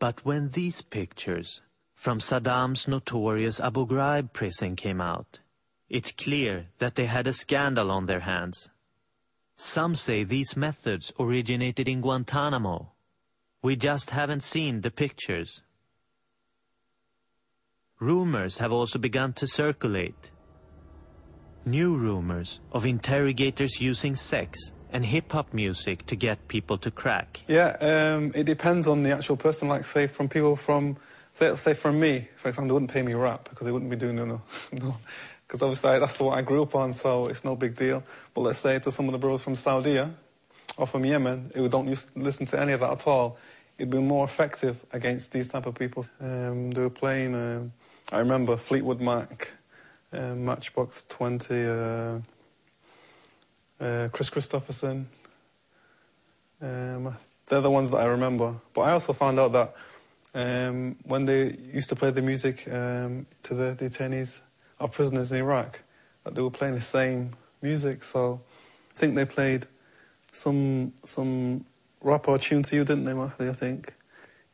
But when these pictures from Saddam's notorious Abu Ghraib prison came out, it's clear that they had a scandal on their hands. Some say these methods originated in Guantanamo. We just haven't seen the pictures. Rumors have also begun to circulate. New rumors of interrogators using sex and hip-hop music to get people to crack. Yeah, it depends on the actual person. Like, say, from people from... Say from me, for example, they wouldn't pay me rap because they wouldn't be doing no. Because obviously that's what I grew up on, so it's no big deal. But let's say to some of the brothers from Saudi or from Yemen who don't listen to any of that at all, it'd be more effective against these type of people. They were playing, I remember Fleetwood Mac, Matchbox 20, Chris Christopherson. They're the ones that I remember. But I also found out that when they used to play the music to the detainees or prisoners in Iraq, that they were playing the same music. So I think they played some rap or tune to you, didn't they, Mehdi, I think,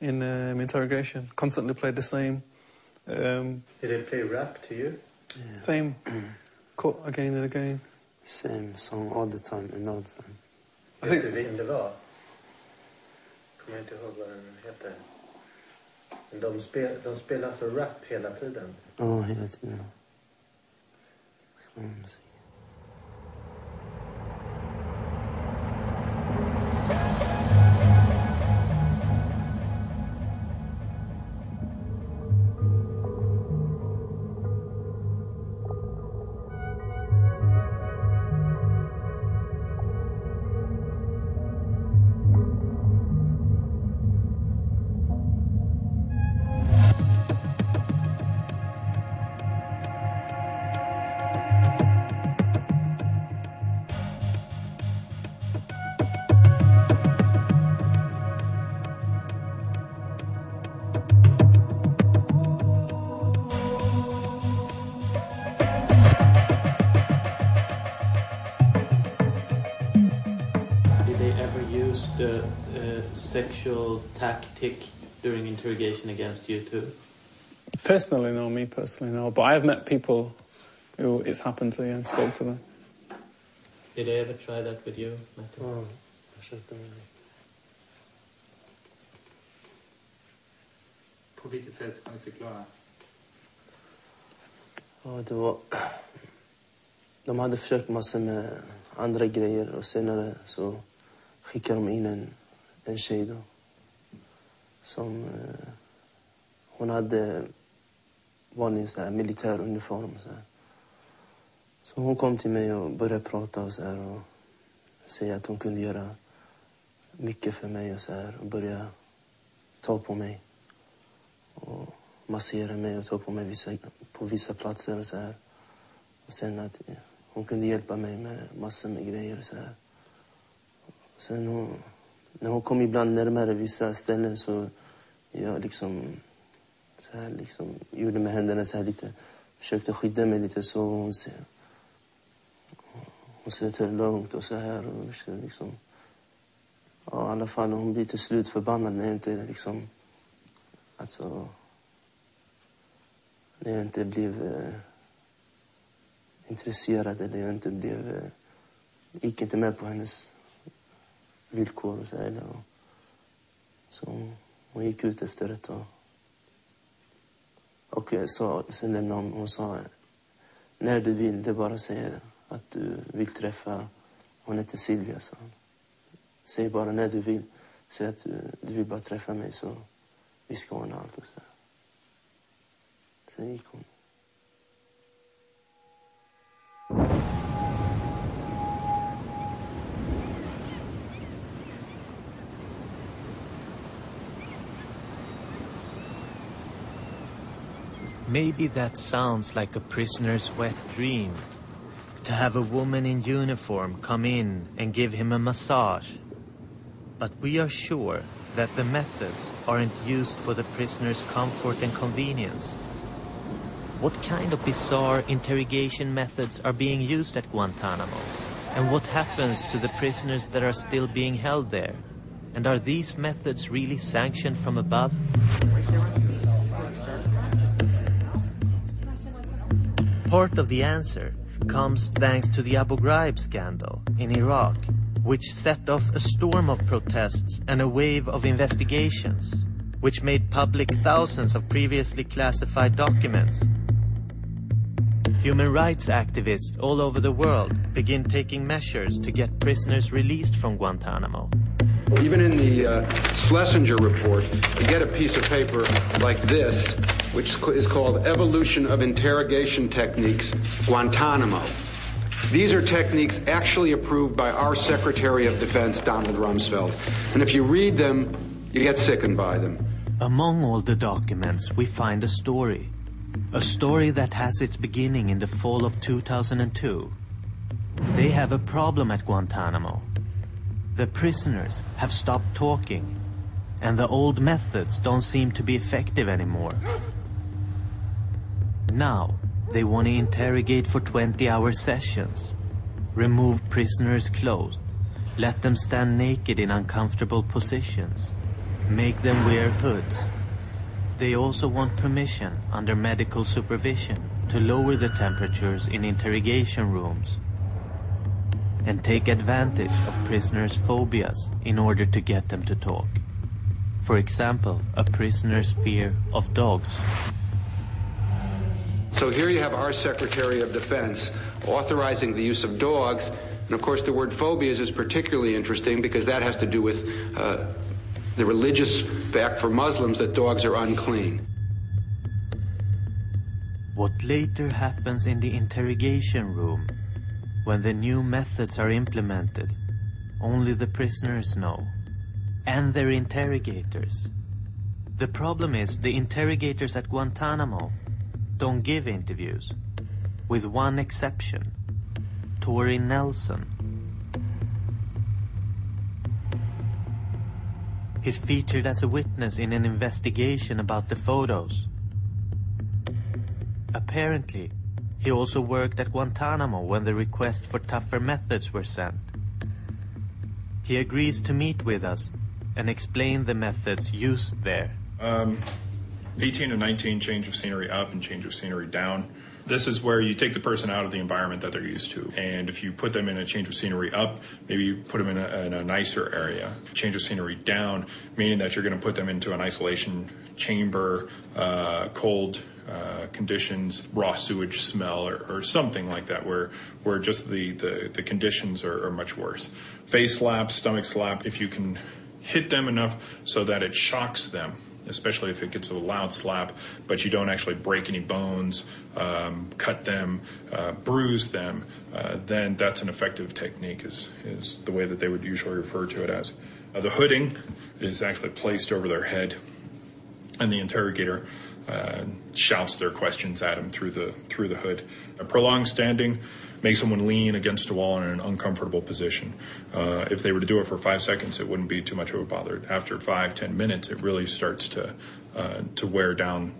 in interrogation. Constantly played the same. Did they play rap to you? Yeah. Same cut again and again. Same song all the time and all the time. I think vem det var. Kommer inte ihåg vad den heter. Men de spelar så rap hela tiden. Ja, hela tiden. Sån musik. Sexual tactic during interrogation against you too? Personally, no. Me personally, no. But I have met people who it's happened to and spoke to them. Did they ever try that with you, Mehdi? Ja, jag försökte med det. På vilket sätt kan du förklara? Ja, det var... De hade försökt massor med andra grejer och senare så skickade de in en tjej då. Som... hon hade vanlig så här militär uniform så här. Så hon kom till mig och började prata och så här och säga att hon kunde göra mycket för mig och så här och börja ta på mig och massera mig och ta på mig på vissa platser och så här. Och sen att hon kunde hjälpa mig med massor med grejer och så här. Och sen när hon kom ibland närmare vissa ställen så jag liksom så här liksom gjorde med händerna så här lite, försökte skydda mig lite så hon sitter lugnt och så här och liksom ja, i alla fall hon blir till slut förbannad när jag inte liksom alltså när jag inte blev intresserad eller jag inte blev gick inte med på hennes villkor och så här och så hon gick ut efter ett tag. Och sen lämnade hon sa när du vill, det bara säga att du vill träffa, hon heter Silvia, så säg bara när du vill, säg att du vill bara träffa mig så vi ska ordna allt och så. Sen gick hon. Maybe that sounds like a prisoner's wet dream. To have a woman in uniform come in and give him a massage. But we are sure that the methods aren't used for the prisoner's comfort and convenience. What kind of bizarre interrogation methods are being used at Guantanamo? And what happens to the prisoners that are still being held there? And are these methods really sanctioned from above? Part of the answer comes thanks to the Abu Ghraib scandal in Iraq, which set off a storm of protests and a wave of investigations, which made public thousands of previously classified documents. Human rights activists all over the world begin taking measures to get prisoners released from Guantanamo. Even in the Schlesinger report, you get a piece of paper like this, which is called Evolution of Interrogation Techniques, Guantanamo. These are techniques actually approved by our Secretary of Defense, Donald Rumsfeld. And if you read them, you get sickened by them. Among all the documents, we find a story that has its beginning in the fall of 2002. They have a problem at Guantanamo. The prisoners have stopped talking, and the old methods don't seem to be effective anymore. Now, they want to interrogate for 20-hour sessions, remove prisoners' clothes, let them stand naked in uncomfortable positions, make them wear hoods. They also want permission under medical supervision to lower the temperatures in interrogation rooms and take advantage of prisoners' phobias in order to get them to talk. For example, a prisoner's fear of dogs. So here you have our Secretary of Defense authorizing the use of dogs. And of course, the word phobias is particularly interesting because that has to do with the religious fact for Muslims that dogs are unclean. What later happens in the interrogation room, when the new methods are implemented, only the prisoners know, and their interrogators. The problem is the interrogators at Guantanamo don't give interviews, with one exception, Tori Nelson. He's featured as a witness in an investigation about the photos. Apparently, he also worked at Guantanamo when the request for tougher methods were sent. He agrees to meet with us and explain the methods used there. 18 and 19, change of scenery up and change of scenery down. This is where you take the person out of the environment that they're used to. And if you put them in a change of scenery up, maybe you put them in a nicer area. Change of scenery down, meaning that you're going to put them into an isolation chamber, cold conditions, raw sewage smell, or something like that, where just the conditions are much worse. Face slap, stomach slap, if you can hit them enough so that it shocks them, especially if it gets a loud slap, but you don't actually break any bones, cut them, bruise them, then that's an effective technique, is the way that they would usually refer to it as. The hooding is actually placed over their head, and the interrogator shouts their questions at them through the hood. A prolonged standing makes someone lean against a wall in an uncomfortable position. If they were to do it for 5 seconds, it wouldn't be too much of a bother. After 5-10 minutes, it really starts to wear down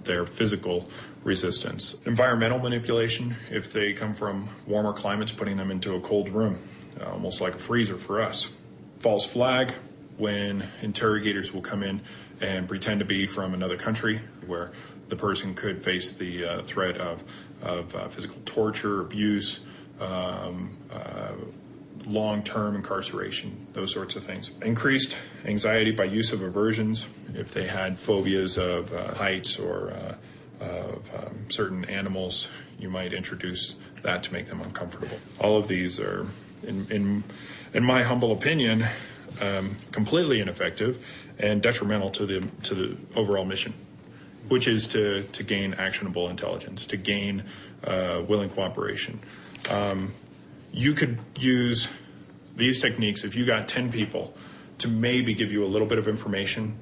their physical resistance. Environmental manipulation, if they come from warmer climates, putting them into a cold room, almost like a freezer for us. False flag, when interrogators will come in and pretend to be from another country where the person could face the threat of physical torture, abuse, long-term incarceration, those sorts of things. Increased anxiety by use of aversions, if they had phobias of heights or of certain animals, you might introduce that to make them uncomfortable. All of these are, in my humble opinion, completely ineffective and detrimental to the overall mission, which is to gain actionable intelligence, to gain willing cooperation. You could use these techniques if you got 10 people to maybe give you a little bit of information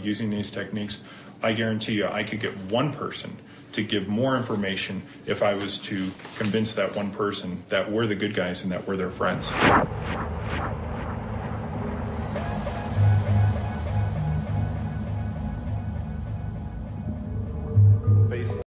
using these techniques. I guarantee you I could get one person to give more information if I was to convince that one person that we're the good guys and that we're their friends.